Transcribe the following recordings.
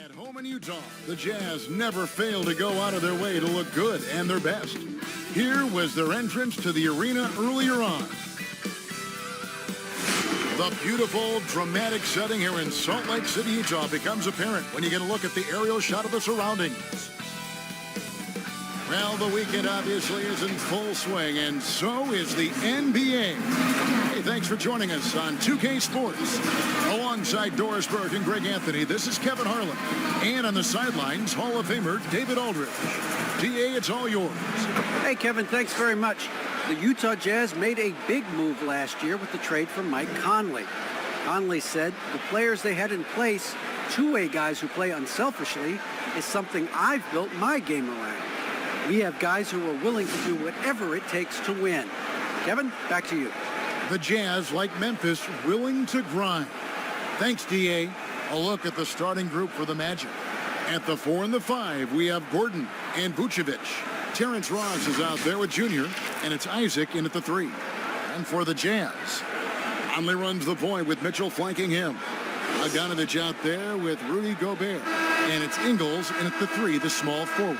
At home in Utah, the Jazz never fail to go out of their way to look good and their best. Here was their entrance to the arena earlier on. The beautiful, dramatic setting here in Salt Lake City, Utah becomes apparent when you get a look at the aerial shot of the surroundings. Well, the weekend obviously is in full swing, and so is the NBA. Hey, thanks for joining us on 2K Sports. Alongside Doris Burke and Greg Anthony, this is Kevin Harlan. And on the sidelines, Hall of Famer David Aldridge. DA, it's all yours. Hey, Kevin, thanks very much. The Utah Jazz made a big move last year with the trade for Mike Conley. Conley said the players they had in place, two-way guys who play unselfishly, is something I've built my game around. We have guys who are willing to do whatever it takes to win. Kevin, back to you. The Jazz, like Memphis, willing to grind. Thanks, DA. A look at the starting group for the Magic. At the 4 and the 5, we have Gordon and Vucevic. Terrence Ross is out there with Junior, and it's Isaac in at the 3. And for the Jazz, Conley runs the point with Mitchell flanking him. Bogdanovich out there with Rudy Gobert. And it's Ingles in at the 3, the small forward.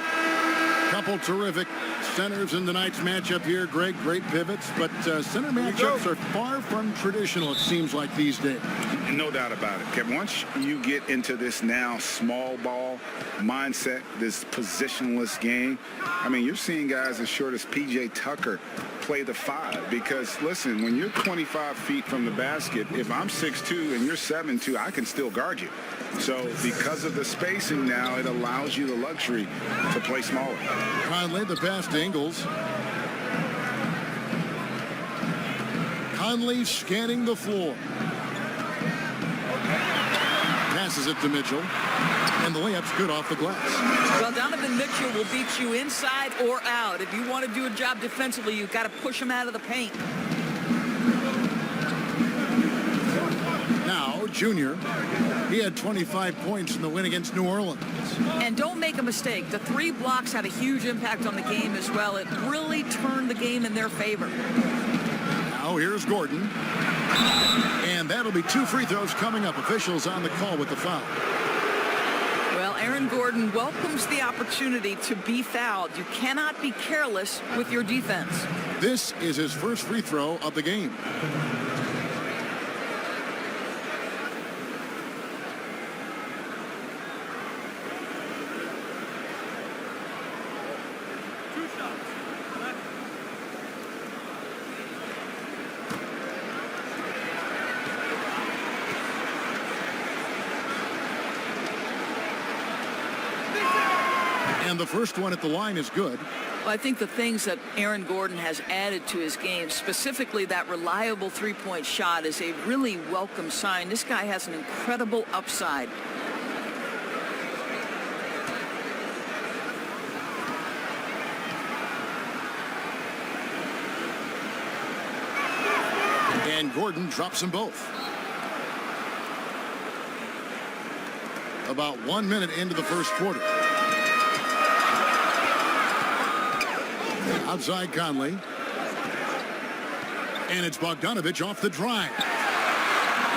Couple terrific centers in tonight's matchup here, Greg. Great pivots, but center matchups are far from traditional, it seems like, these days. No doubt about it, Kevin. Once you get into this now small ball mindset, this positionless game, I mean, you're seeing guys as short as P.J. Tucker play the 5 because, listen, when you're 25 feet from the basket, if I'm 6'2" and you're 7'2", I can still guard you. So because of the spacing now, it allows you the luxury to play smaller. Conley, the pass to Ingles. Conley scanning the floor. Passes it to Mitchell. And the layup's good off the glass. Well, Donovan Mitchell will beat you inside or out. If you want to do a job defensively, you've got to push him out of the paint. Now, Junior, he had 25 points in the win against New Orleans. And don't make a mistake. The 3 blocks had a huge impact on the game as well. It really turned the game in their favor. Now, here's Gordon. And that'll be 2 free throws coming up. Officials on the call with the foul. Well, Aaron Gordon welcomes the opportunity to be fouled. You cannot be careless with your defense. This is his first free throw of the game. And the first one at the line is good. Well, I think the things that Aaron Gordon has added to his game, specifically that reliable three-point shot, is a really welcome sign. This guy has an incredible upside. And Gordon drops them both. About 1 minute into the first quarter. Outside Conley. And it's Bogdanovich off the drive.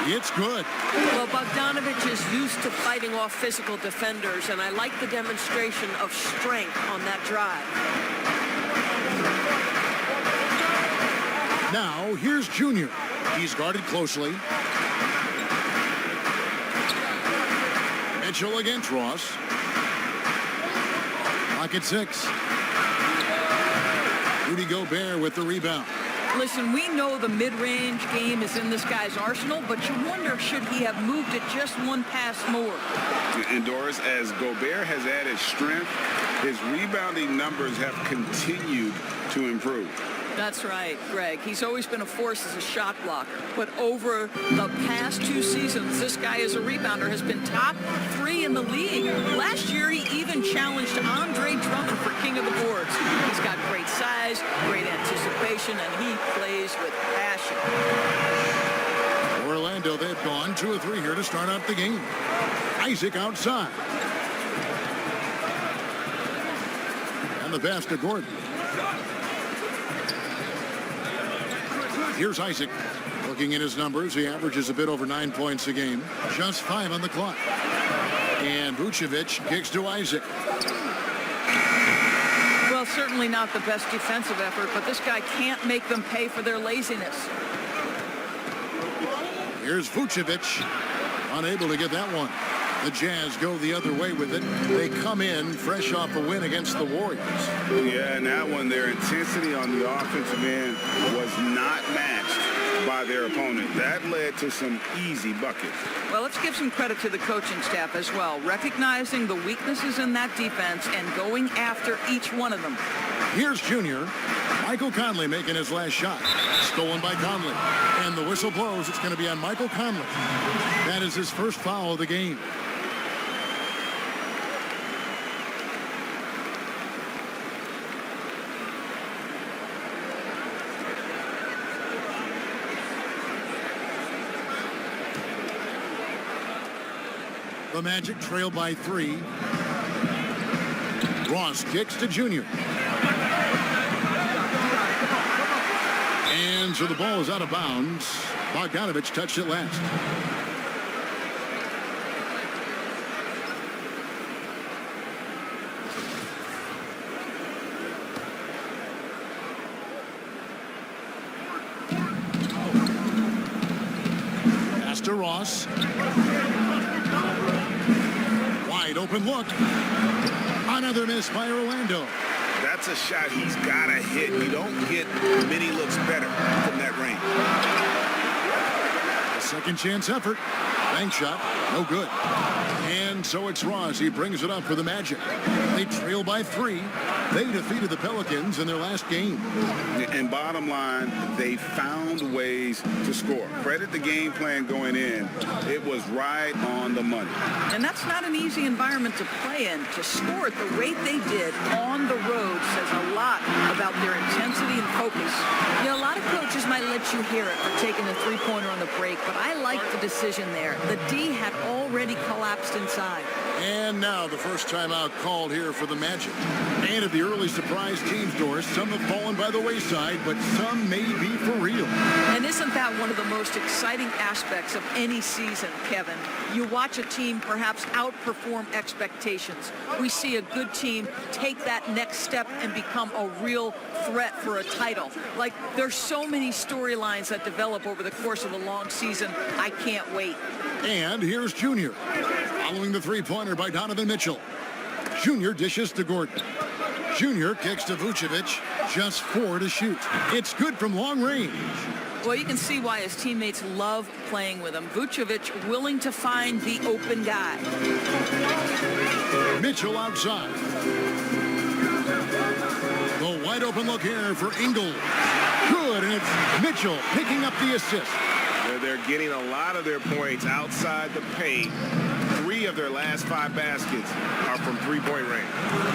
It's good. Well, Bogdanovich is used to fighting off physical defenders, and I like the demonstration of strength on that drive. Now, here's Junior. He's guarded closely. Mitchell against Ross. Clock at 6. Rudy Gobert with the rebound. Listen, we know the mid-range game is in this guy's arsenal, but you wonder, should he have moved it just one pass more? And Doris, as Gobert has added strength, his rebounding numbers have continued to improve. That's right, Greg. He's always been a force as a shot blocker. But over the past 2 seasons, this guy as a rebounder has been top 3 in the league. Last year, he even challenged Andre Drummond for king of the boards. He's got great size, great anticipation, and he plays with passion. Orlando, they've gone 2 or 3 here to start out the game. Isaac outside. And the pass to Gordon. Here's Isaac. Looking at his numbers, he averages a bit over 9 points a game. Just 5 on the clock. And Vucevic kicks to Isaac. Well, certainly not the best defensive effort, but this guy can't make them pay for their laziness. Here's Vucevic, unable to get that one. The Jazz go the other way with it. They come in fresh off a win against the Warriors. Yeah, and that one, their intensity on the offensive end was not matched by their opponent. That led to some easy buckets. Well, let's give some credit to the coaching staff as well, recognizing the weaknesses in that defense and going after each one of them. Here's Junior. Michael Conley making his last shot. Stolen by Conley. And the whistle blows. It's going to be on Michael Conley. That is his first foul of the game. The Magic trail by 3. Ross kicks to Junior. And so the ball is out of bounds. Bogdanovich touched it last. Pass to Ross. Wide open look. Another miss by Orlando. That's a shot he's got to hit. You don't get many looks better from that range. A second chance effort. Bank shot. No good. And so it's Ross. He brings it up for the Magic. They trail by 3. They defeated the Pelicans in their last game. And bottom line, they found ways to score. Credit the game plan going in. It was right on the money. And that's not an easy environment to play in. To score at the rate they did on the road says a lot about their intensity and focus. You know, a lot of coaches might let you hear it for taking a three-pointer on the break, but I like the decision there. The D had already collapsed inside. And now the first timeout called here for the Magic. And at the early surprise teams, Doris, some have fallen by the wayside, but some may be for real. And isn't that one of the most exciting aspects of any season, Kevin? You watch a team perhaps outperform expectations. We see a good team take that next step and become a real threat for a title. Like, there's so many storylines that develop over the course of a long season. I can't wait. And here's Junior. Following the three-pointer by Donovan Mitchell. Junior dishes to Gordon. Junior kicks to Vucevic. Just 4 to shoot. It's good from long range. Well, you can see why his teammates love playing with him. Vucevic willing to find the open guy. Mitchell outside. The wide open look here for Ingles. Good, and it's Mitchell picking up the assist. They're getting a lot of their points outside the paint. 3 of their last 5 baskets are from three-point range.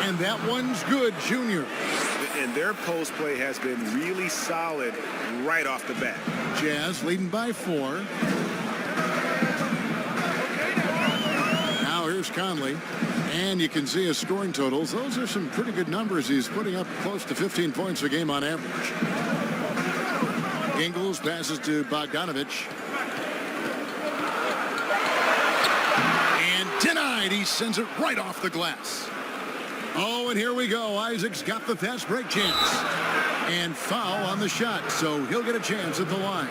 And that one's good, Junior. And their post play has been really solid right off the bat. Jazz leading by 4. Now here's Conley. And you can see his scoring totals. Those are some pretty good numbers. He's putting up close to 15 points a game on average. Ingles passes to Bogdanovich. And denied. He sends it right off the glass. Oh, and here we go. Isaac's got the fast break chance. And foul on the shot, so he'll get a chance at the line.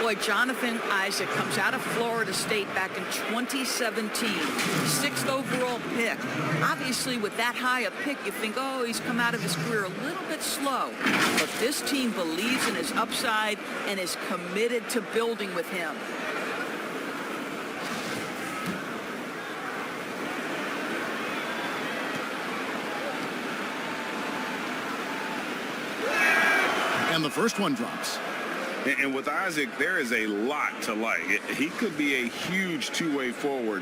Boy, Jonathan Isaac comes out of Florida State back in 2017. 6th overall pick. Obviously, with that high a pick, you think, oh, he's come out of his career a little bit slow. But this team believes in his upside and is committed to building with him. And the first one drops. And with Isaac, there is a lot to like. He could be a huge two-way forward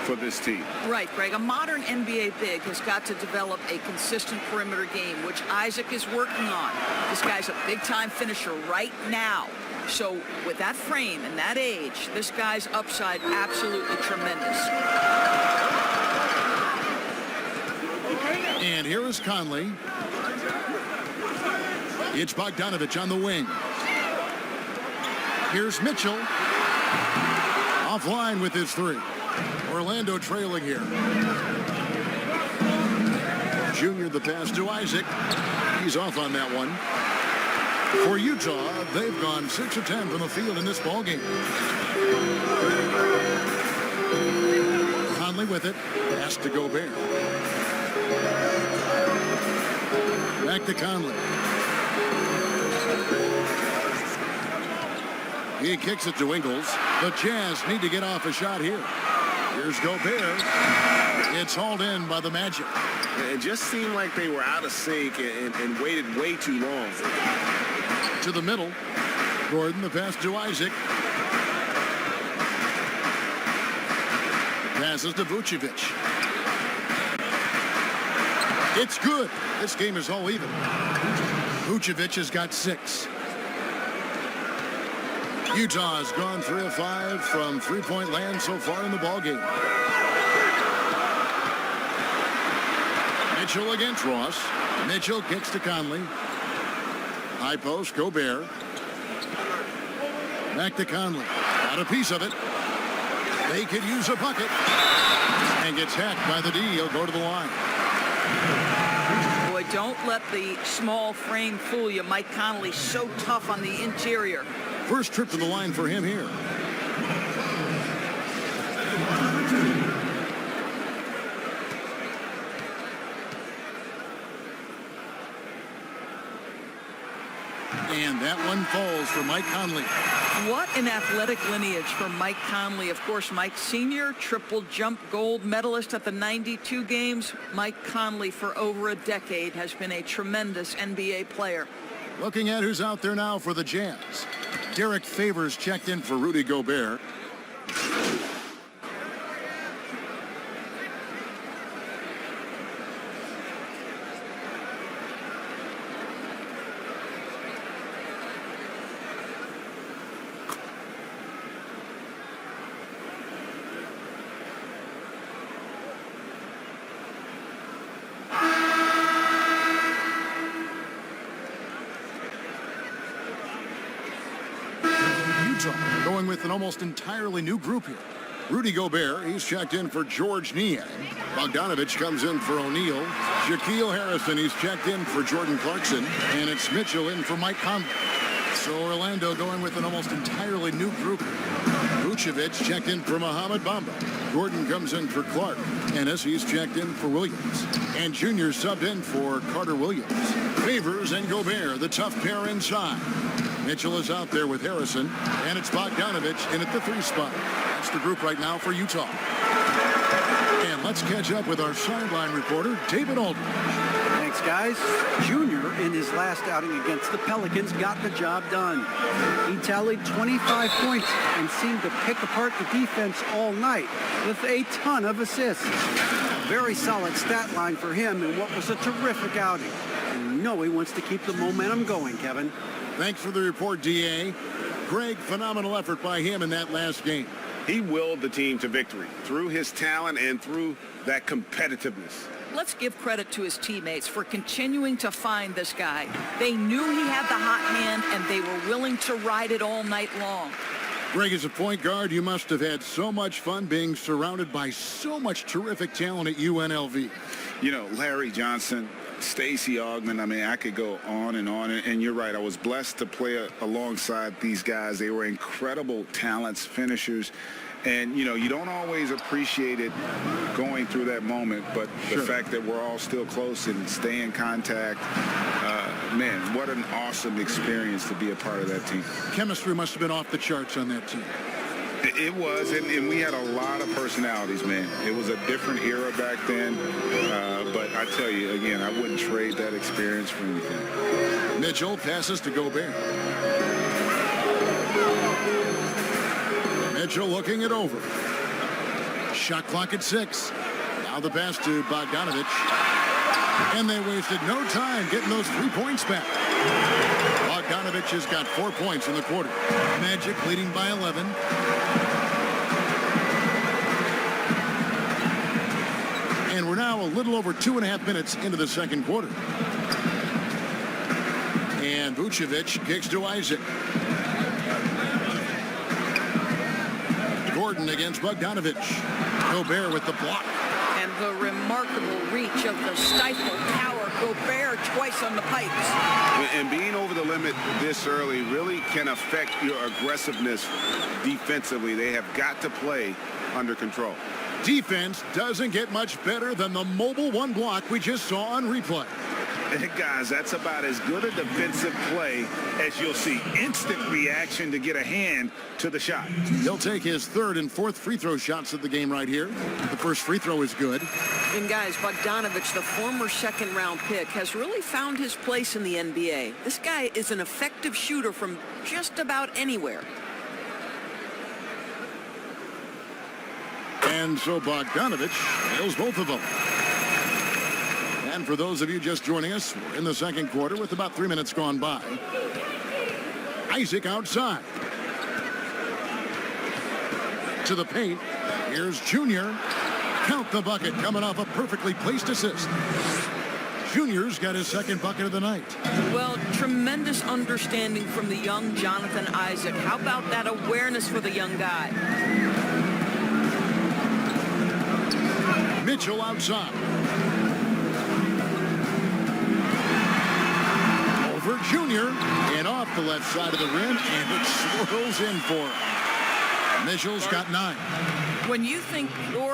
for this team. Right, Greg. A modern NBA big has got to develop a consistent perimeter game, which Isaac is working on. This guy's a big-time finisher right now. So with that frame and that age, this guy's upside absolutely tremendous. And here is Conley. It's Bogdanovich on the wing. Here's Mitchell. Offline with his 3. Orlando trailing here. Junior the pass to Isaac. He's off on that one. For Utah, they've gone 6 of 10 from the field in this ballgame. Conley with it. Pass to Gobert. Back to Conley. He kicks it to Ingles. The Jazz need to get off a shot here. Here's Gobert. It's hauled in by the Magic. It just seemed like they were out of sync and waited way too long. To the middle. Gordon, the pass to Isaac. Passes to Vucevic. It's good. This game is all even. Vucevic has got 6. Utah has gone 3 of 5 from three-point land so far in the ballgame. Mitchell against Ross. Mitchell kicks to Conley. High post, Gobert. Back to Conley. Got a piece of it. They could use a bucket. And gets hacked by the D. He'll go to the line. Boy, don't let the small frame fool you. Mike Conley so tough on the interior. First trip to the line for him here. And that one falls for Mike Conley. What an athletic lineage for Mike Conley. Of course, Mike Sr., triple jump gold medalist at the 92 games. Mike Conley, for over a decade, has been a tremendous NBA player. Looking at who's out there now for the Jazz. Derek Favors checked in for Rudy Gobert. Going with an almost entirely new group here. Rudy Gobert, he's checked in for George Niang. Bogdanovich comes in for O'Neal. Shaquille Harrison, he's checked in for Jordan Clarkson. And it's Mitchell in for Mike Conley. So Orlando going with an almost entirely new group. Vucevic checked in for Mohamed Bamba. Gordon comes in for Clark. Ennis, he's checked in for Williams. And Junior subbed in for Carter Williams. Favors and Gobert, the tough pair inside. Mitchell is out there with Harrison, and it's Bogdanovich in at the 3 spot. That's the group right now for Utah. And let's catch up with our sideline reporter, David Aldridge. Thanks, guys. Junior, in his last outing against the Pelicans, got the job done. He tallied 25 points and seemed to pick apart the defense all night with a ton of assists. Very solid stat line for him in what was a terrific outing. And you know he wants to keep the momentum going, Kevin. Thanks for the report, D.A. Greg, phenomenal effort by him in that last game. He willed the team to victory through his talent and through that competitiveness. Let's give credit to his teammates for continuing to find this guy. They knew he had the hot hand, and they were willing to ride it all night long. Greg, as a point guard, you must have had so much fun being surrounded by so much terrific talent at UNLV. You know, Larry Johnson, Stacey Augmon, I mean, I could go on. And you're right. I was blessed to play alongside these guys. They were incredible talents, finishers. And, you know, you don't always appreciate it going through that moment. But the fact that we're all still close and stay in contact, man, what an awesome experience to be a part of that team. Chemistry must have been off the charts on that team. It was, and we had a lot of personalities, man. It was a different era back then, but I tell you, again, I wouldn't trade that experience for anything. Mitchell passes to Gobert. Mitchell looking it over. Shot clock at 6. Now the pass to Bogdanovich. And they wasted no time getting those 3 points back. Bogdanovich has got 4 points in the quarter. Magic leading by 11. And we're now a little over 2.5 minutes into the second quarter. And Vucevic kicks to Isaac. Gordon against Bogdanovich. Gobert with the block. And the remarkable reach of the stifle power. Gobert twice on the pipes. And being over the limit this early really can affect your aggressiveness defensively. They have got to play under control. Defense doesn't get much better than the mobile one block we just saw on replay. Guys, that's about as good a defensive play as you'll see. Instant reaction to get a hand to the shot. He'll take his third and fourth free throw shots of the game right here. The first free throw is good. And guys, Bogdanovich, the former second-round pick, has really found his place in the NBA. This guy is an effective shooter from just about anywhere. And so Bogdanovich nails both of them. And for those of you just joining us, we're in the second quarter with about 3 minutes gone by. Isaac outside. To the paint. Here's Junior. Count the bucket coming off a perfectly placed assist. Junior's got his second bucket of the night. Well, tremendous understanding from the young Jonathan Isaac. How about that awareness for the young guy? Mitchell outside. Over Junior and off the left side of the rim, and it swirls in for him. Mitchell's got 9. When you think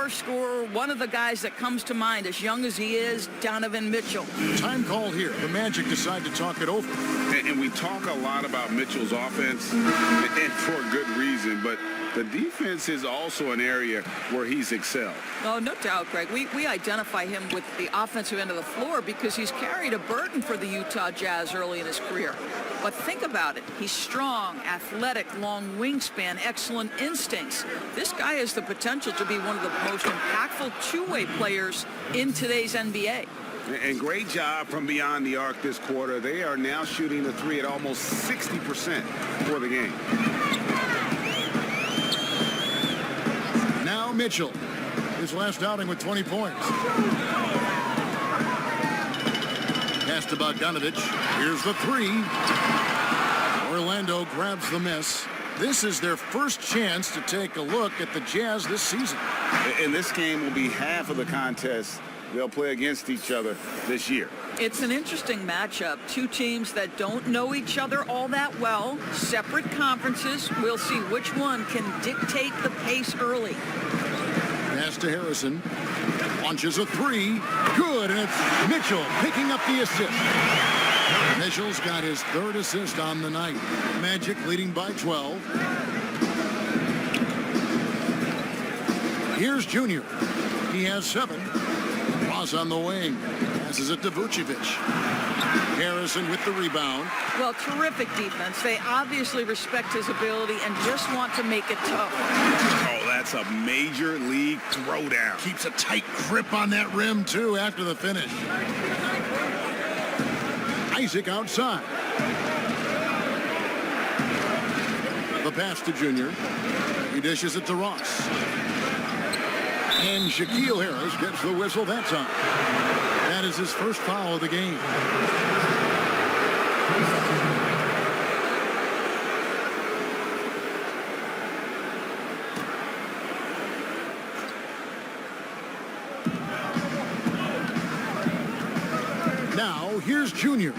scorer, one of the guys that comes to mind, as young as he is, Donovan Mitchell. Time called here. The Magic decide to talk it over. And we talk a lot about Mitchell's offense, and for good reason, but the defense is also an area where he's excelled. Oh, no doubt, Greg. We identify him with the offensive end of the floor because he's carried a burden for the Utah Jazz early in his career. But think about it. He's strong, athletic, long wingspan, excellent instincts. This guy has the potential to be one of the most impactful two-way players in today's NBA. And great job from beyond the arc this quarter. They are now shooting the three at almost 60% for the game. Now Mitchell. His last outing with 20 points. Pass to Bogdanovich. Here's the three. Orlando grabs the miss. This is their first chance to take a look at the Jazz this season. And this game will be half of the contest they'll play against each other this year. It's an interesting matchup. Two teams that don't know each other all that well. Separate conferences. We'll see which one can dictate the pace early. Pass to Harrison. Launches a three. Good, and it's Mitchell picking up the assist. Mitchell's got his third assist on the night. Magic leading by 12. Here's Junior. He has 7. Ross on the wing. Passes it to Vucevic. Harrison with the rebound. Well, terrific defense. They obviously respect his ability and just want to make it tough. Oh, that's a major league throwdown. Keeps a tight grip on that rim, too, after the finish. Isaac outside. The pass to Junior. He dishes it to Ross. And Shaquille Harris gets the whistle that time. That is his first foul of the game. Now, here's Junior.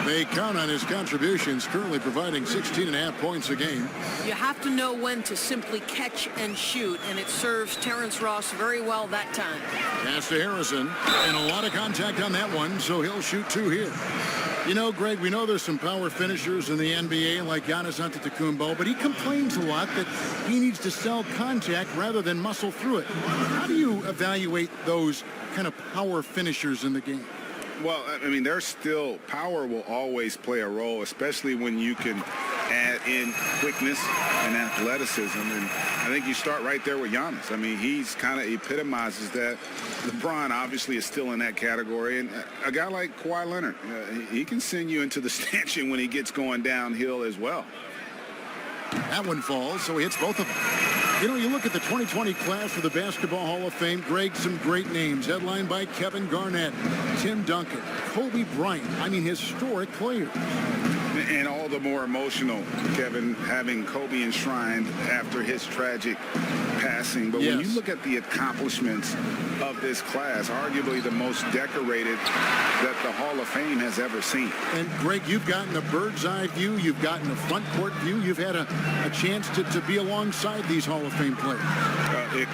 They count on his contributions, currently providing 16.5 points a game. You have to know when to simply catch and shoot, and it serves Terrence Ross very well that time. Pass to Harrison, and a lot of contact on that one, so he'll shoot 2 here. You know, Greg, we know there's some power finishers in the NBA like Giannis Antetokounmpo, but he complains a lot that he needs to sell contact rather than muscle through it. How do you evaluate those kind of power finishers in the game? Well, I mean, there's still power will always play a role, especially when you can add in quickness and athleticism. And I think you start right there with Giannis. I mean, he's kind of epitomizes that. LeBron obviously is still in that category. And a guy like Kawhi Leonard, he can send you into the stanchion when he gets going downhill as well. That one falls, so he hits both of them. You know, you look at the 2020 class for the Basketball Hall of Fame, Greg, some great names, headlined by Kevin Garnett, Tim Duncan, Kobe Bryant. I mean, historic players. And all the more emotional, Kevin, having Kobe enshrined after his tragic passing. But when you look at the accomplishments of this class, arguably the most decorated that the Hall of Fame has ever seen. And Greg, you've gotten a bird's eye view. You've gotten a front court view. You've had a chance to be alongside these Hall of Fame players.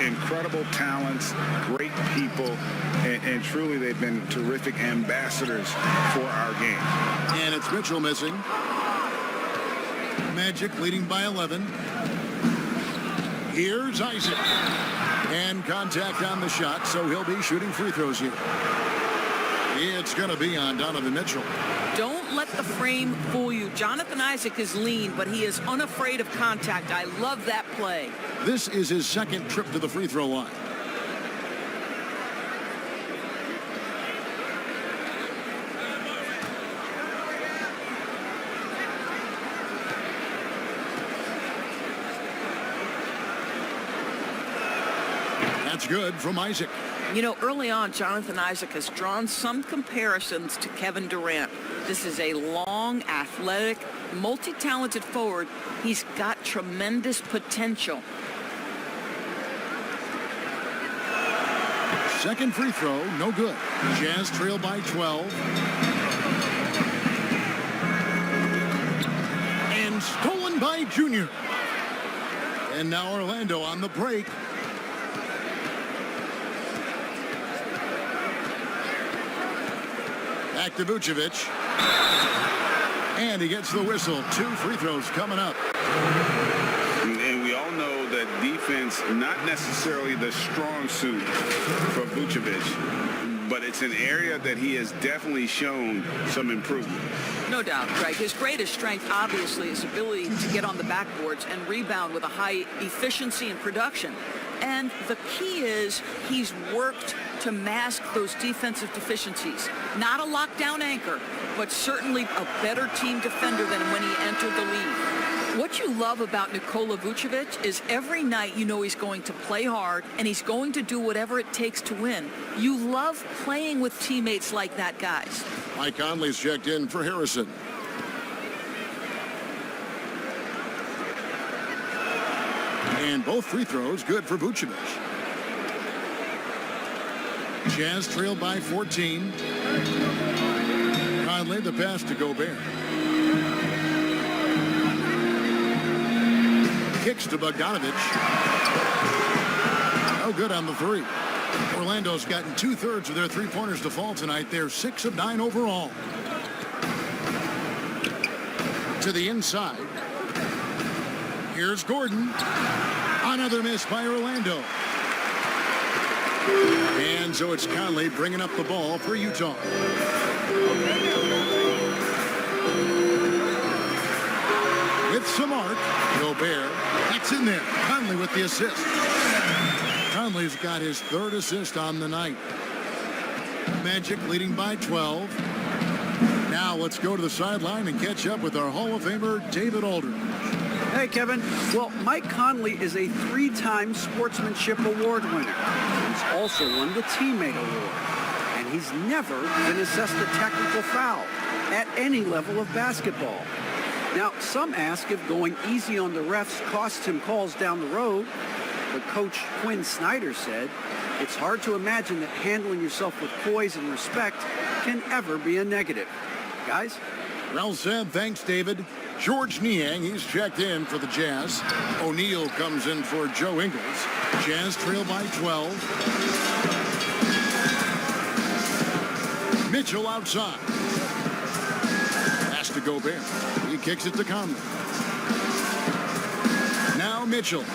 Incredible talents, great people, and truly they've been terrific ambassadors for our game. And it's Mitchell missing. Magic leading by 11. Here's Isaac. And contact on the shot, so he'll be shooting free throws here. It's going to be on Donovan Mitchell. Don't let the frame fool you. Jonathan Isaac is lean, but he is unafraid of contact. I love that play. This is his second trip to the free throw line. That's good from Isaac. You know, early on, Jonathan Isaac has drawn some comparisons to Kevin Durant. This is a long, athletic, multi-talented forward. He's got tremendous potential. Second free throw, no good. Jazz trail by 12. And stolen by Junior. And now Orlando on the break. Back to Vucevic. And he gets the whistle. 2 free throws coming up. And we all know that defense, not necessarily the strong suit for Vucevic, but it's an area that he has definitely shown some improvement. No doubt, Greg. His greatest strength, obviously, is ability to get on the backboards and rebound with a high efficiency and production. And the key is he's worked to mask those defensive deficiencies. Not a lockdown anchor, but certainly a better team defender than when he entered the league. What you love about Nikola Vucevic is every night you know he's going to play hard and he's going to do whatever it takes to win. You love playing with teammates like that, guys. Mike Conley's checked in for Harrison. And both free throws good for Vucevic. Jazz trailed by 14. Conley the pass to Gobert. Kicks to Bogdanovich. No good on the three. Orlando's gotten 2/3 of their three-pointers to fall tonight. They're 6 of 9 overall. To the inside. Here's Gordon. Another miss by Orlando. And so it's Conley bringing up the ball for Utah. With some arc, Gobert. That's in there. Conley with the assist. Conley's got his 3rd assist on the night. Magic leading by 12. Now let's go to the sideline and catch up with our Hall of Famer, David Aldridge. Hey, Kevin. Well, Mike Conley is a 3-time Sportsmanship Award winner. He's also won the Teammate Award. And he's never been assessed a technical foul at any level of basketball. Now, some ask if going easy on the refs costs him calls down the road. But Coach Quinn Snyder said, it's hard to imagine that handling yourself with poise and respect can ever be a negative. Guys? Well said. Thanks, David. George Niang, he's checked in for the Jazz. O'Neal comes in for Joe Ingles. Jazz trail by 12. Mitchell outside. Pass to Gobert. He kicks it to Conley. Now Mitchell.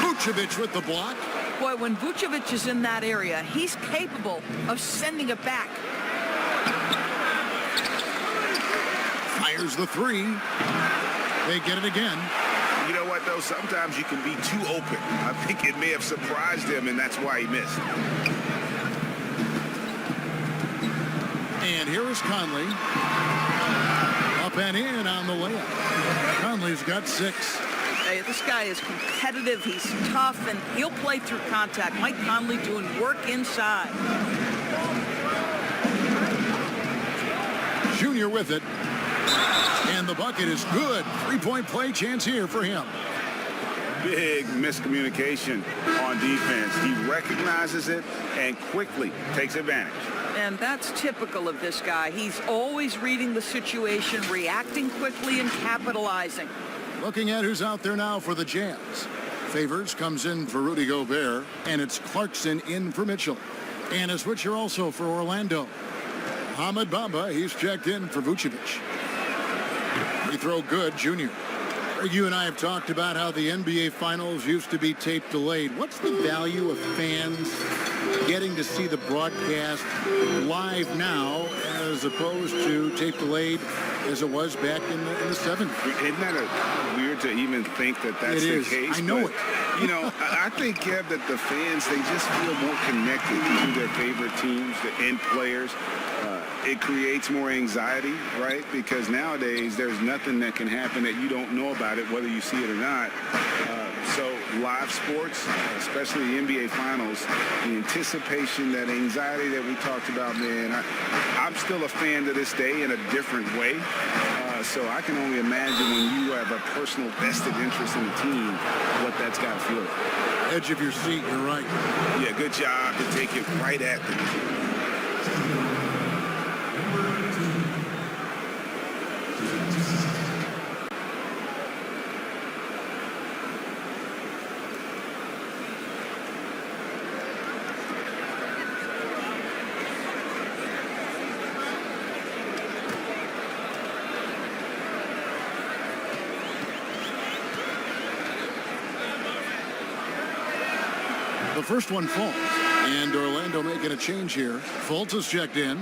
Vucevic with the block. Boy, when Vucevic is in that area, he's capable of sending it back. Fires the 3. They get it again. You know what, though? Sometimes you can be too open. I think it may have surprised him, and that's why he missed. And here is Conley. Up and in on the layup. Conley's got 6. Hey, this guy is competitive, he's tough, and he'll play through contact. Mike Conley doing work inside. Junior with it. And the bucket is good. Three-point play chance here for him. Big miscommunication on defense. He recognizes it and quickly takes advantage. And that's typical of this guy. He's always reading the situation, reacting quickly, and capitalizing. Looking at who's out there now for the Jazz. Favors comes in for Rudy Gobert, and it's Clarkson in for Mitchell. And a switcher also for Orlando. Hamid Bamba, he's checked in for Vucevic. Free throw good, Junior. You and I have talked about how the NBA Finals used to be tape delayed. What's the value of fans getting to see the broadcast live now as opposed to tape delayed as it was back in the 70s? Isn't that weird to even think that that's the case? I know but, it. You know, I think, Kev, that the fans, they just feel more connected to their favorite teams, the end players. It creates more anxiety, right? Because nowadays there's nothing that can happen that you don't know about it, whether you see it or not. So live sports, especially the NBA Finals, the anticipation, that anxiety that we talked about, man, I'm still a fan to this day in a different way. So I can only imagine when you have a personal vested interest in the team, what that's got to feel like. Edge of your seat, you're right. Yeah, good job to take it right at them. The first one falls, and Orlando making a change here. Fultz is checked in.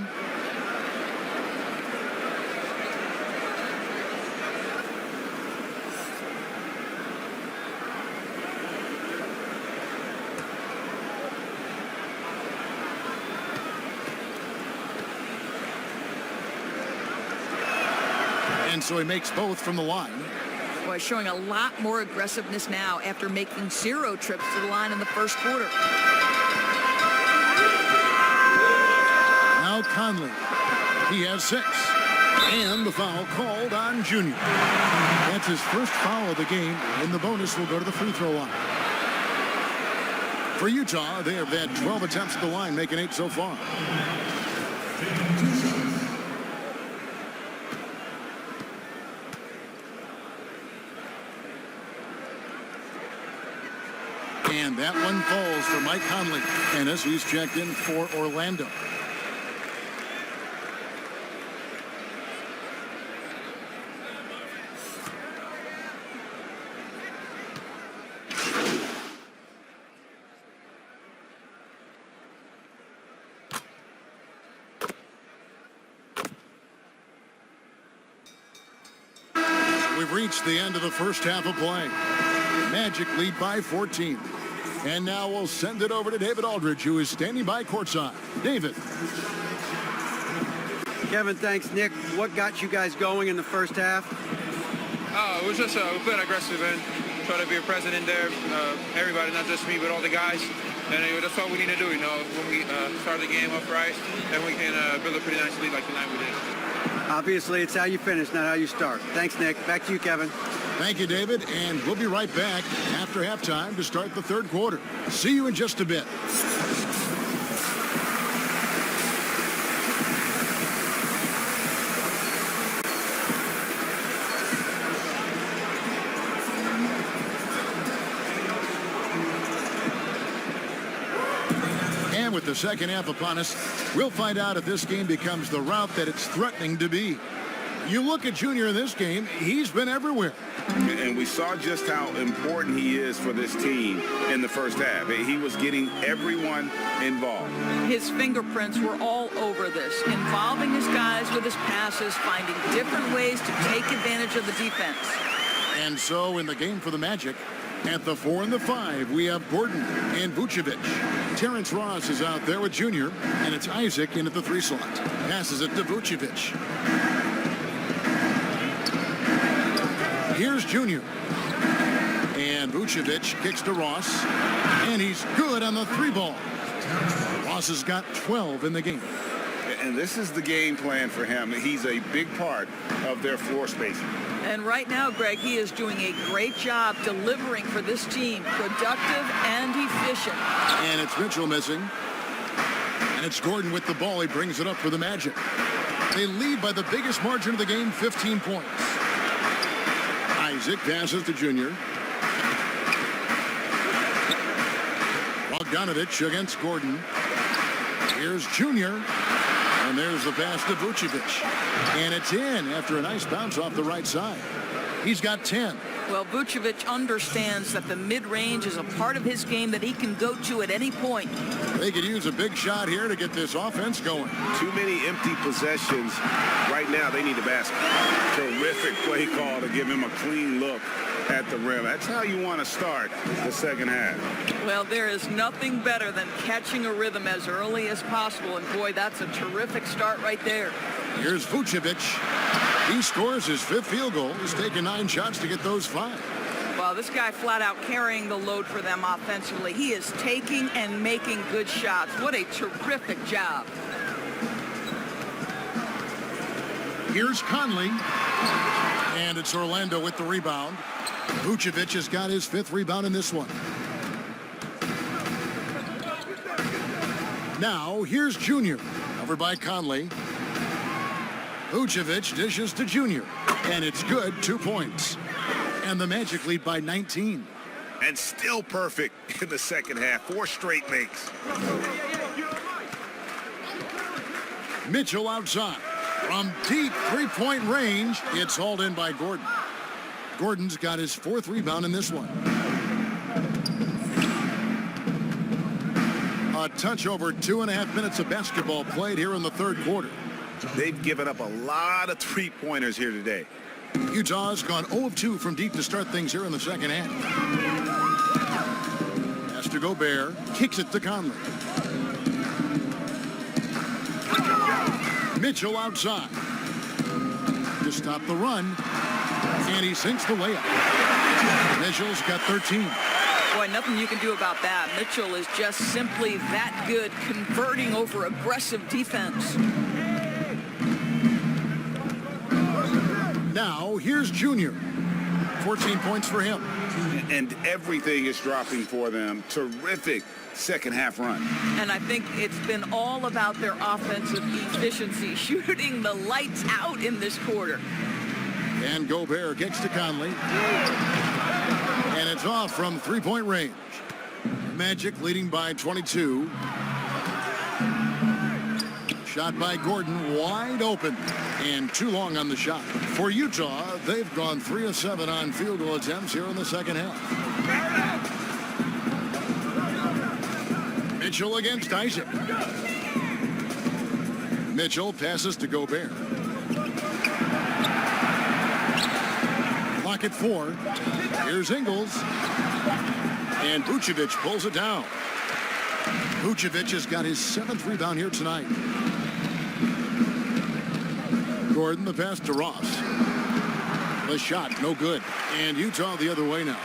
And so he makes both from the line. Boy, showing a lot more aggressiveness now after making 0 trips to the line in the first quarter. Now Conley. He has 6. And the foul called on Junior. That's his first foul of the game, and the bonus will go to the free throw line. For Utah, they have had 12 attempts at the line, making 8 so far. And that one falls for Mike Conley. Ennis, he's checked in for Orlando. We've reached the end of the first half of play. Magic lead by 14. And now we'll send it over to David Aldridge, who is standing by courtside. David. Kevin, thanks, Nick. What got you guys going in the first half? It was just we played aggressive and try to be a presence in there. Everybody, not just me, but all the guys. And that's all we need to do, you know. When we start the game up right, then we can build a pretty nice lead like tonight we did. Obviously, it's how you finish, not how you start. Thanks, Nick. Back to you, Kevin. Thank you, David. And we'll be right back after halftime to start the third quarter. See you in just a bit. And with the second half upon us, we'll find out if this game becomes the route that it's threatening to be. You look at Junior in this game, he's been everywhere. And we saw just how important he is for this team in the first half. He was getting everyone involved. His fingerprints were all over this, involving his guys with his passes, finding different ways to take advantage of the defense. And so in the game for the Magic, at the 4 and the 5, we have Gordon and Vucevic. Terrence Ross is out there with Junior, and it's Isaac in at the 3 slot. Passes it to Vucevic. Here's Junior. And Vucevic kicks to Ross. And he's good on the 3 ball. Ross has got 12 in the game. And this is the game plan for him. He's a big part of their floor spacing. And right now, Greg, he is doing a great job delivering for this team, productive and efficient. And it's Mitchell missing. And it's Gordon with the ball. He brings it up for the Magic. They lead by the biggest margin of the game, 15 points. Isaac passes to Junior. Bogdanovich against Gordon. Here's Junior. And there's the pass to Vucevic. And it's in after a nice bounce off the right side. He's got 10. Well, Vucevic understands that the mid-range is a part of his game that he can go to at any point. They could use a big shot here to get this offense going. Too many empty possessions. Right now, they need a basket. Terrific play call to give him a clean look at the rim. That's how you want to start the second half. Well, there is nothing better than catching a rhythm as early as possible. And, boy, that's a terrific start right there. Here's Vucevic. He scores his 5th field goal. He's taken 9 shots to get those 5. Well, this guy flat out carrying the load for them offensively. He is taking and making good shots. What a terrific job. Here's Conley. And it's Orlando with the rebound. Vucevic has got his 5th rebound in this one. Now, here's Junior. Covered by Conley. Vucevic dishes to Junior. And it's good, 2 points. And the Magic lead by 19. And still perfect in the second half. 4 straight makes. Mitchell outside. From deep three-point range, it's hauled in by Gordon. Gordon's got his 4th rebound in this one. A touch over 2.5 minutes of basketball played here in the 3rd quarter. They've given up a lot of three-pointers here today. Utah's gone 0 of 2 from deep to start things here in the second half. Has to Gobert, kicks it to Conley. Mitchell outside to stop the run, and he sinks the layup. Mitchell's got 13. Boy, nothing you can do about that. Mitchell is just simply that good, converting over aggressive defense. Now, here's Junior. 14 points for him. And everything is dropping for them. Terrific second half run. And I think it's been all about their offensive efficiency, shooting the lights out in this quarter. And Gobert kicks to Conley. And it's off from three-point range. Magic leading by 22. Shot by Gordon, wide open, and too long on the shot. For Utah, they've gone 3 of 7 on field goal attempts here in the second half. Mitchell against Isaac. Mitchell passes to Gobert. Clock at 4. Here's Ingles. And Vucevic pulls it down. Vucevic has got his 7th rebound here tonight. Gordon, the pass to Ross. The shot, no good. And Utah the other way now.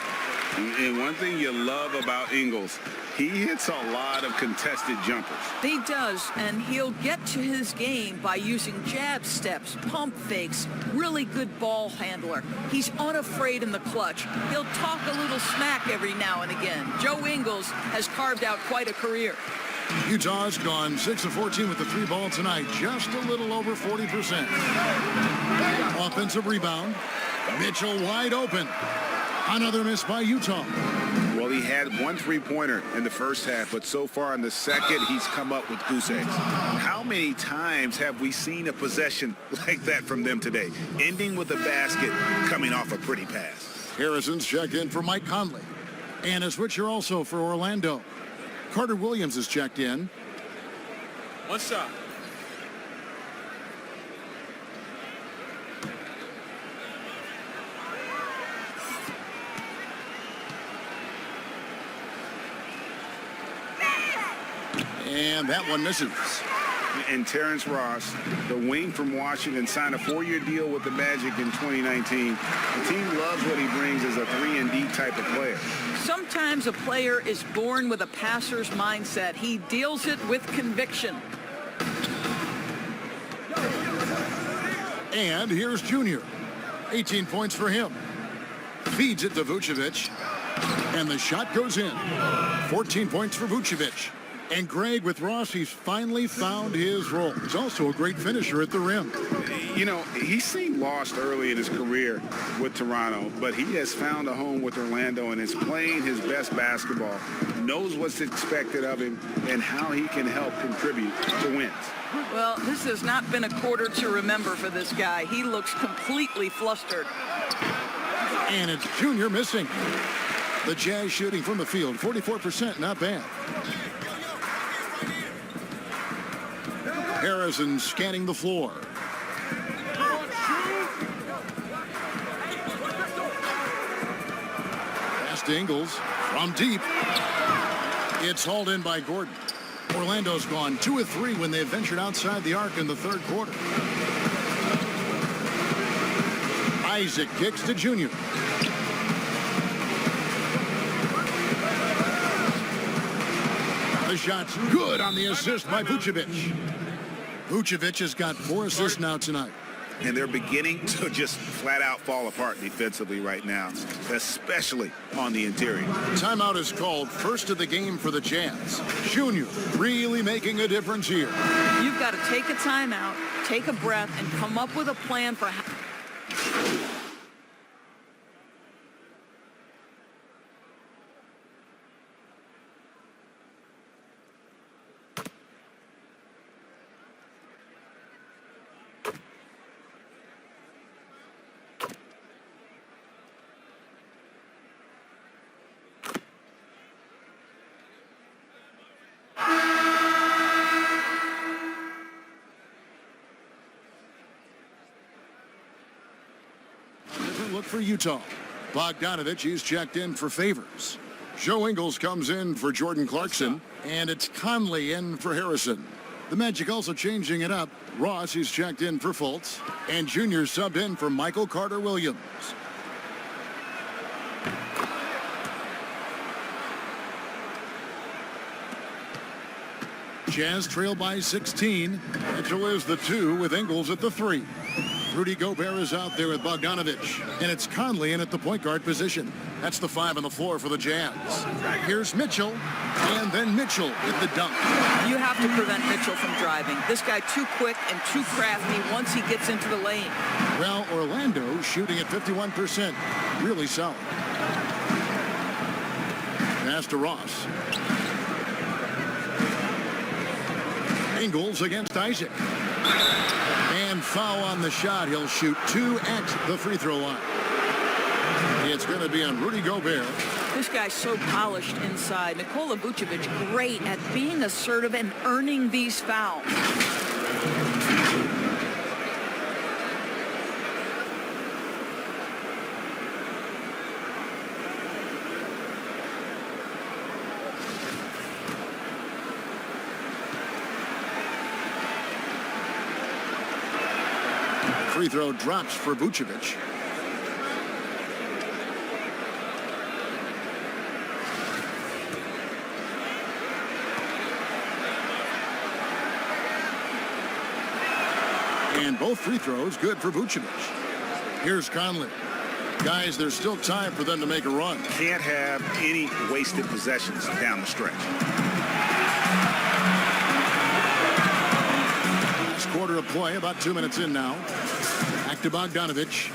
And one thing you love about Ingles, he hits a lot of contested jumpers. He does, and he'll get to his game by using jab steps, pump fakes, really good ball handler. He's unafraid in the clutch. He'll talk a little smack every now and again. Joe Ingles has carved out quite a career. Utah's gone 6 of 14 with the 3 ball tonight, just a little over 40%. Offensive rebound. Mitchell wide open. Another miss by Utah. Well, he had 1 3-pointer in the first half, but so far in the second, he's come up with goose eggs. How many times have we seen a possession like that from them today, ending with a basket coming off a pretty pass? Harrison's checked in for Mike Conley. And a switcher also for Orlando. Carter Williams is checked in. 1 shot. And that one misses. And Terrence Ross, the wing from Washington, signed a 4-year deal with the Magic in 2019. The team loves what he brings as a 3-and-D type of player. Sometimes a player is born with a passer's mindset. He deals it with conviction. And here's Junior. 18 points for him. Feeds it to Vucevic. And the shot goes in. 14 points for Vucevic. And Greg, with Ross, he's finally found his role. He's also a great finisher at the rim. You know, he seemed lost early in his career with Toronto, but he has found a home with Orlando and is playing his best basketball, knows what's expected of him, and how he can help contribute to wins. Well, this has not been a quarter to remember for this guy. He looks completely flustered. And it's Junior missing. The Jazz shooting from the field, 44%, not bad. Harrison scanning the floor. Pass to Ingles from deep. It's hauled in by Gordon. Orlando's gone 2 of 3 when they ventured outside the arc in the third quarter. Isaac kicks to Junior. The shot's good on the assist by Vucevic. Vucevic has got 4 assists now tonight. And they're beginning to just flat out fall apart defensively right now, especially on the interior. Timeout is called, first of the game for the Jazz. Junior really making a difference here. You've got to take a timeout, take a breath, and come up with a plan for how... Look for Utah. Bogdanovich, he's checked in for Favors. Joe Ingles comes in for Jordan Clarkson, and it's Conley in for Harrison. The Magic also changing it up. Ross, he's checked in for Fultz, and Junior subbed in for Michael Carter-Williams. Jazz trail by 16. Mitchell is the 2 with Ingles at the 3. Rudy Gobert is out there with Bogdanovich, and it's Conley in at the point guard position. That's the 5 on the floor for the Jazz. Here's Mitchell, and then Mitchell with the dunk. You have to prevent Mitchell from driving. This guy too quick and too crafty once he gets into the lane. Well, Orlando shooting at 51%. Really solid. Pass to Ross. Ingles against Isaac. And foul on the shot. He'll shoot 2 at the free throw line. It's going to be on Rudy Gobert. This guy's so polished inside. Nikola Vucevic, great at being assertive and earning these fouls. Free throw drops for Vucevic. And both free throws good for Vucevic. Here's Conley. Guys, there's still time for them to make a run. Can't have any wasted possessions down the stretch. Last quarter of play, about 2 minutes in now. Back to Bogdanovich.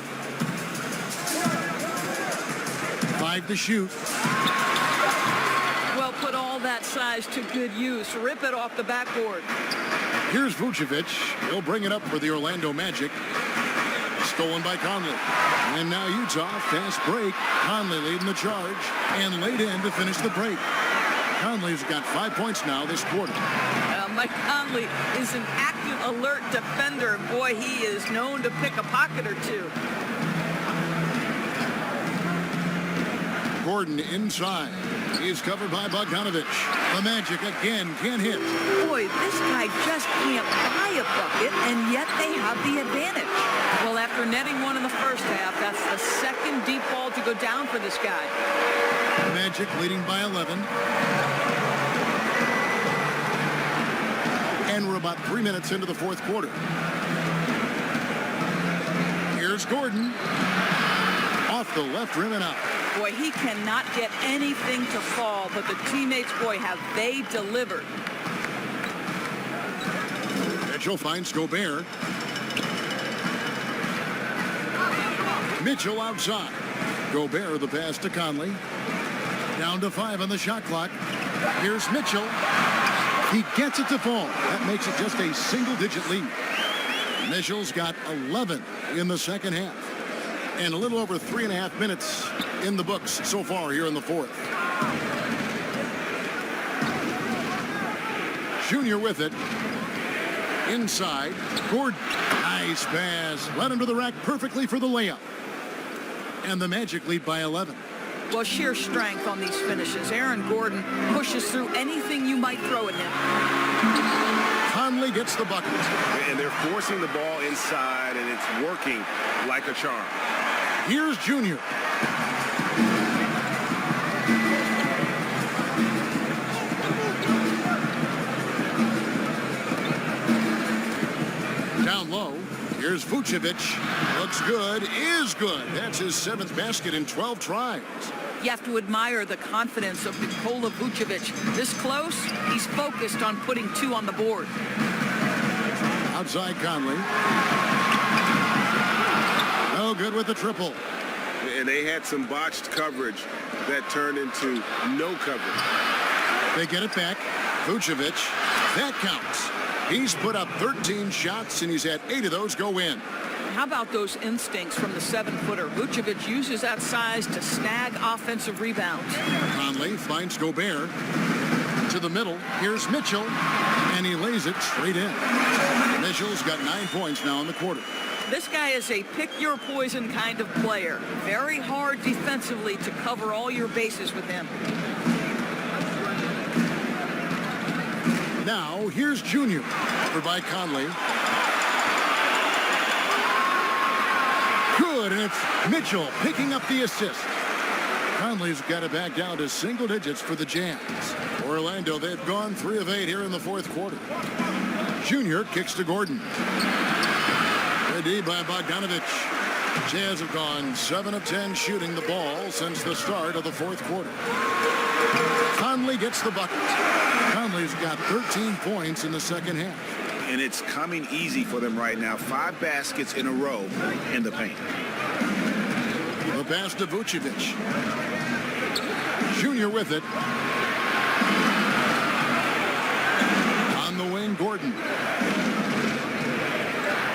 5 to shoot. Well, put all that size to good use. Rip it off the backboard. Here's Vucevic. He'll bring it up for the Orlando Magic. Stolen by Conley. And now Utah, fast break. Conley leading the charge and laid in to finish the break. Conley's got 5 points now this quarter. Mike Conley is an active, alert defender. Boy, he is known to pick a pocket or two. Gordon inside. He's covered by Bogdanovich. The Magic again can't hit. Boy, this guy just can't buy a bucket, and yet they have the advantage. Well, after netting one in the first half, that's the second deep ball to go down for this guy. The Magic leading by 11. And we're about 3 minutes into the fourth quarter. Here's Gordon. Off the left rim and out. Boy, he cannot get anything to fall, but the teammates, boy, have they delivered. Mitchell finds Gobert. Mitchell outside. Gobert the pass to Conley. Down to 5 on the shot clock. Here's Mitchell. He gets it to fall. That makes it just a single-digit lead. Mitchell's got 11 in the second half. And a little over 3.5 minutes in the books so far here in the fourth. Junior with it. Inside. Gordon. Nice pass. Led him to the rack perfectly for the layup. And the Magic lead by 11. Well, sheer strength on these finishes. Aaron Gordon pushes through anything you might throw at him. Conley gets the bucket. And they're forcing the ball inside, and it's working like a charm. Here's Junior. Down low. Here's Vucevic. Looks good. Is good. That's his 7th basket in 12 tries. You have to admire the confidence of Nikola Vucevic. This close, he's focused on putting 2 on the board. Outside Conley. No good with the triple. And they had some botched coverage that turned into no coverage. They get it back. Vucevic. That counts. He's put up 13 shots, and he's had 8 of those go in. How about those instincts from the 7-footer? Vucevic uses that size to snag offensive rebounds. Conley finds Gobert. To the middle. Here's Mitchell. And he lays it straight in. Mitchell's got 9 points now in the quarter. This guy is a pick-your-poison kind of player. Very hard defensively to cover all your bases with him. Now, here's Junior. Covered by Conley. Good, and it's Mitchell picking up the assist. Conley's got it back down to single digits for the Jazz. Orlando, they've gone 3 of 8 here in the fourth quarter. Junior kicks to Gordon. Good D by Bogdanovich. Jazz have gone 7 of 10 shooting the ball since the start of the fourth quarter. Conley gets the bucket. Conley's got 13 points in the second half. And it's coming easy for them right now. 5 baskets in a row in the paint. The pass to Vucevic. Junior with it. On the wing, Gordon.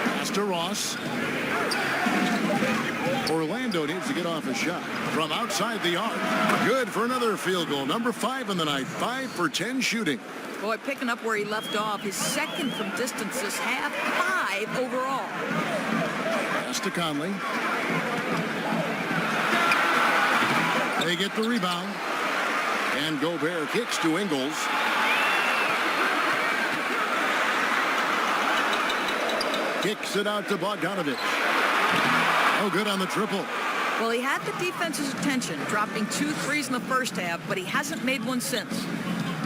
Pass to Ross. Orlando needs to get off a shot from outside the arc. Good for another field goal. Number 5 in the night. 5 for 10 shooting. Boy, picking up where he left off. His 2nd from distance this half. 5 overall. Pass to Conley. They get the rebound. And Gobert kicks to Ingles. Kicks it out to Bogdanovich. Oh, good on the triple. Well, he had the defense's attention, dropping 2 threes in the first half, but he hasn't made one since.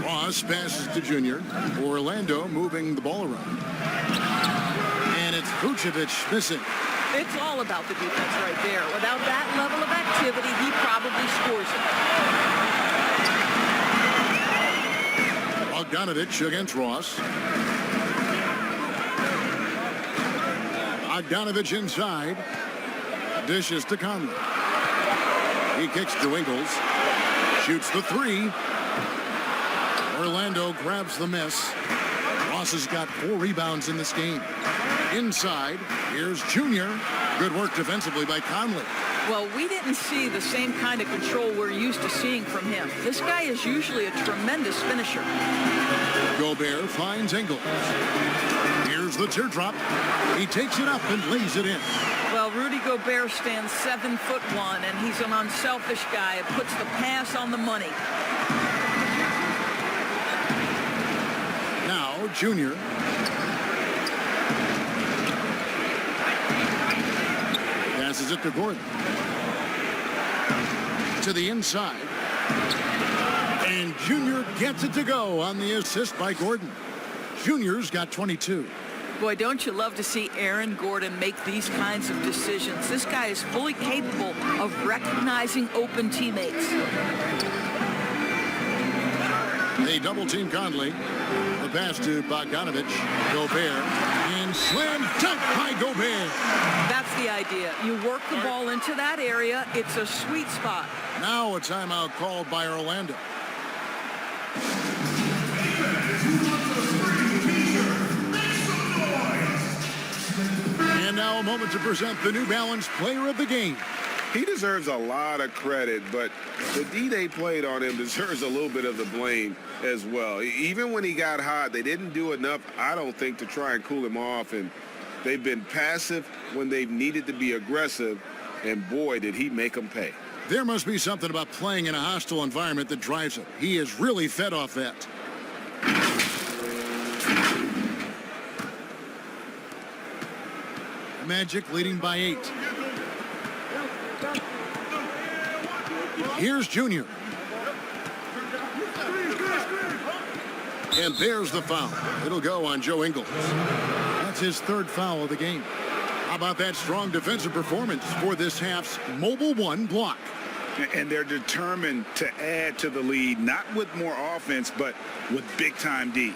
Ross passes to Junior. Orlando moving the ball around. And it's Vucevic missing. It's all about the defense right there. Without that level of activity, he probably scores it. Bogdanovich against Ross. Bogdanovich inside. Dishes to Conley. He kicks to Ingles. Shoots the 3. Orlando grabs the miss. Ross has got 4 rebounds in this game. Inside, here's Junior. Good work defensively by Conley. Well, we didn't see the same kind of control we're used to seeing from him. This guy is usually a tremendous finisher. Gobert finds Ingles. Here's the teardrop. He takes it up and lays it in. Well, Rudy Gobert stands 7'1", and he's an unselfish guy. It puts the pass on the money. Now, Junior. Passes it to Gordon. To the inside. And Junior gets it to go on the assist by Gordon. Junior's got 22. Boy, don't you love to see Aaron Gordon make these kinds of decisions. This guy is fully capable of recognizing open teammates. They double-team Conley. The pass to Bogdanovich. Gobert. And slam dunk by Gobert. That's the idea. You work the ball into that area. It's a sweet spot. Now a timeout called by Orlando. And now a moment to present the New Balance Player of the Game. He deserves a lot of credit, but the D they played on him deserves a little bit of the blame as well. Even when he got hot, they didn't do enough, I don't think, to try and cool him off. And they've been passive when they've needed to be aggressive. And boy, did he make them pay. There must be something about playing in a hostile environment that drives him. He is really fed off that. Magic leading by 8. Here's Junior. And there's the foul. It'll go on Joe Ingles. That's his third foul of the game. How about that strong defensive performance for this half's Mobile One block? And they're determined to add to the lead, not with more offense, but with big-time D.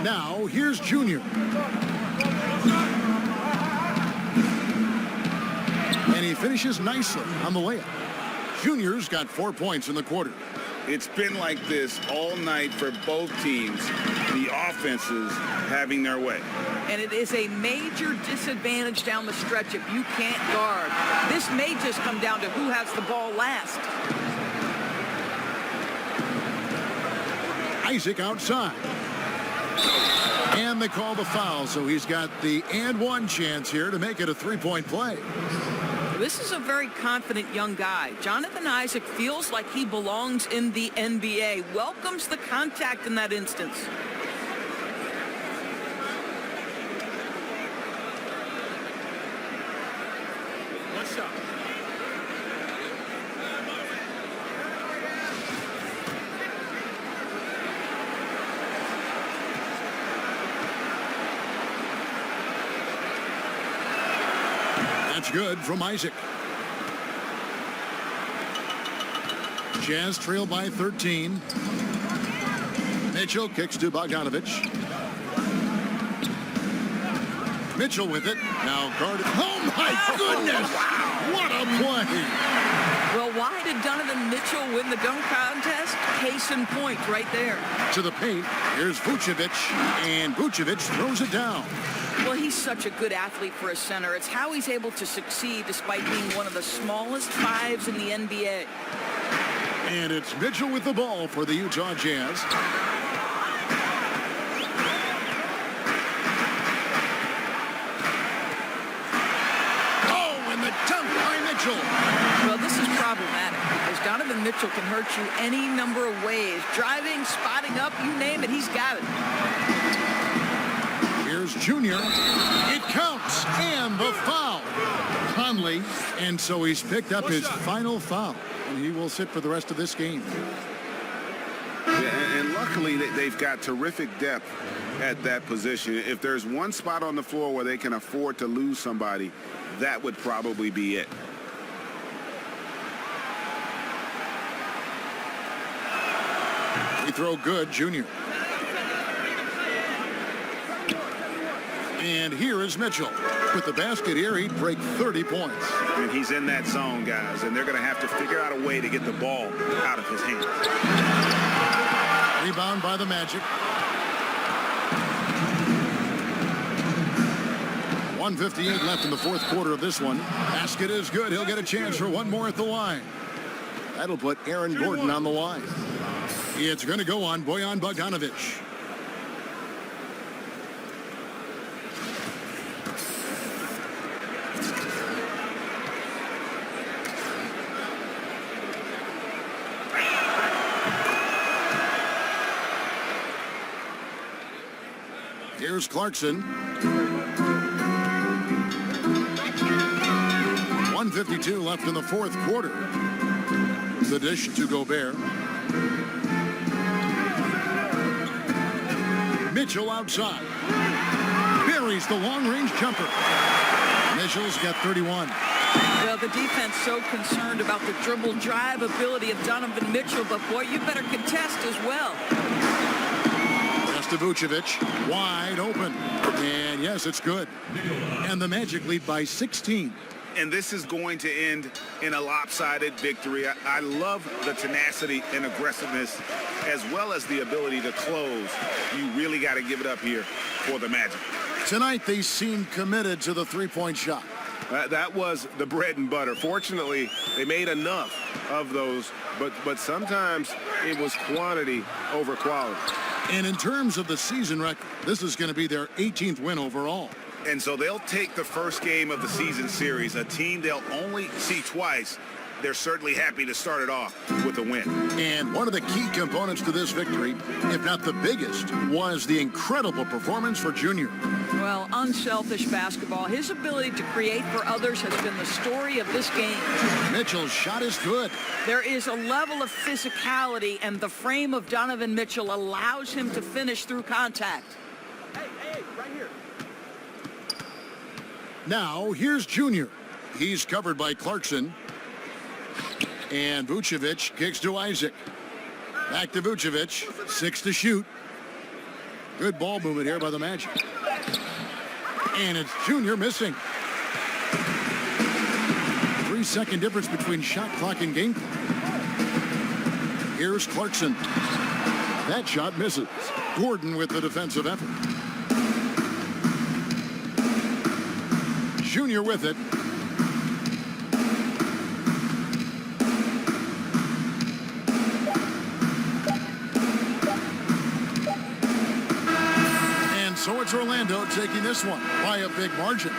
Now, here's Junior. And he finishes nicely on the layup. Junior's got 4 points in the quarter. It's been like this all night for both teams, the offenses having their way. And it is a major disadvantage down the stretch if you can't guard. This may just come down to who has the ball last. Isaac outside. And they call the foul, so he's got the and one chance here to make it a three-point play. This is a very confident young guy. Jonathan Isaac feels like he belongs in the NBA. Welcomes the contact in that instance. What's up? That's good from Isaac. Jazz trail by 13. Mitchell kicks to Bogdanovich. Mitchell with it. Now guarded. Oh, my goodness! What a play! Well, why did Donovan Mitchell win the dunk contest? Case in point right there. To the paint. Here's Vucevic. And Vucevic throws it down. Well, he's such a good athlete for a center. It's how he's able to succeed despite being one of the smallest fives in the NBA. And it's Mitchell with the ball for the Utah Jazz. Oh, and the dunk by Mitchell. Well, this is problematic because Donovan Mitchell can hurt you any number of ways. Driving, spotting up, you name it, he's got it. Here's Junior. It counts. And the foul. Conley. And so he's picked up his final foul. And he will sit for the rest of this game. Yeah, and luckily they've got terrific depth at that position. If there's one spot on the floor where they can afford to lose somebody, that would probably be it. Free throw good, Junior. And here is Mitchell. With the basket here, he'd break 30 points. And he's in that zone, guys, and they're going to have to figure out a way to get the ball out of his hands. Rebound by the Magic. 1:58 left in the fourth quarter of this one. Basket is good. He'll get a chance for one more at the line. That'll put Aaron Gordon on the line. It's going to go on Bojan Bogdanovich. Here's Clarkson. 1:52 left in the fourth quarter. The dish to Gobert. Mitchell outside. Buries the long-range jumper. Mitchell's got 31. Well, the defense so concerned about the dribble drive ability of Donovan Mitchell, but boy, you better contest as well. Pass to Vucevic, wide open. And yes, it's good. And the Magic lead by 16. And this is going to end in a lopsided victory. I love the tenacity and aggressiveness as well as the ability to close. You really got to give it up here for the Magic. Tonight, they seem committed to the three-point shot. That was the bread and butter. Fortunately, they made enough of those, but sometimes it was quantity over quality. And in terms of the season record, this is going to be their 18th win overall. And so they'll take the first game of the season series, a team they'll only see twice. They're certainly happy to start it off with a win. And one of the key components to this victory, if not the biggest, was the incredible performance for Junior. Well, unselfish basketball. His ability to create for others has been the story of this game. Mitchell's shot is good. There is a level of physicality, and the frame of Donovan Mitchell allows him to finish through contact. Hey, right here. Now, here's Junior. He's covered by Clarkson. And Vucevic kicks to Isaac. Back to Vucevic. 6 to shoot. Good ball movement here by the Magic. And it's Junior missing. 3-second difference between shot clock and game clock. Here's Clarkson. That shot misses. Gordon with the defensive effort. Junior with it. And so it's Orlando taking this one by a big margin.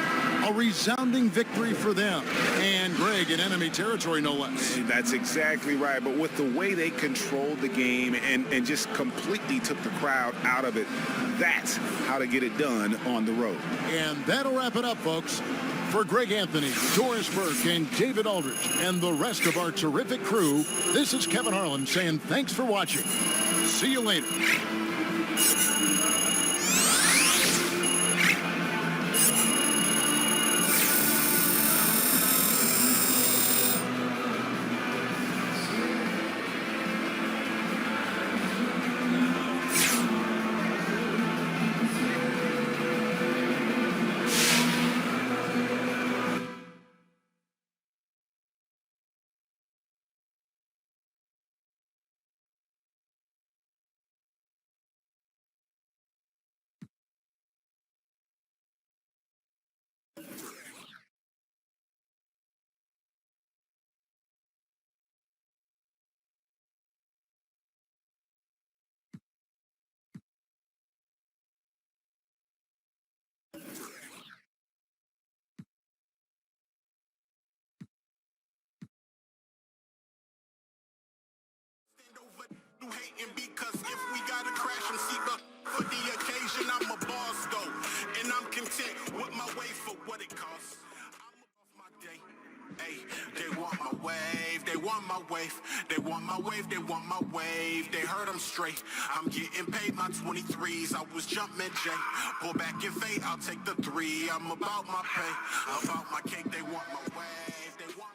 A resounding victory for them. And Greg in enemy territory, no less. That's exactly right. But with the way they controlled the game and just completely took the crowd out of it, that's how to get it done on the road. And that'll wrap it up, folks. For Greg Anthony, Doris Burke, and David Aldridge, and the rest of our terrific crew, this is Kevin Harlan saying thanks for watching. See you later. Hating because if we gotta crash and see the for the occasion, I'm a boss though, and I'm content with my way for what it costs. I'm off my day. Hey, they want my wave, they want my wave, they want my wave, they want my wave. They heard I'm straight. I'm getting paid my 23s. I was jumping J. Pull back and fade, I'll take the 3. I'm about my pay, about my cake. They want my wave, they want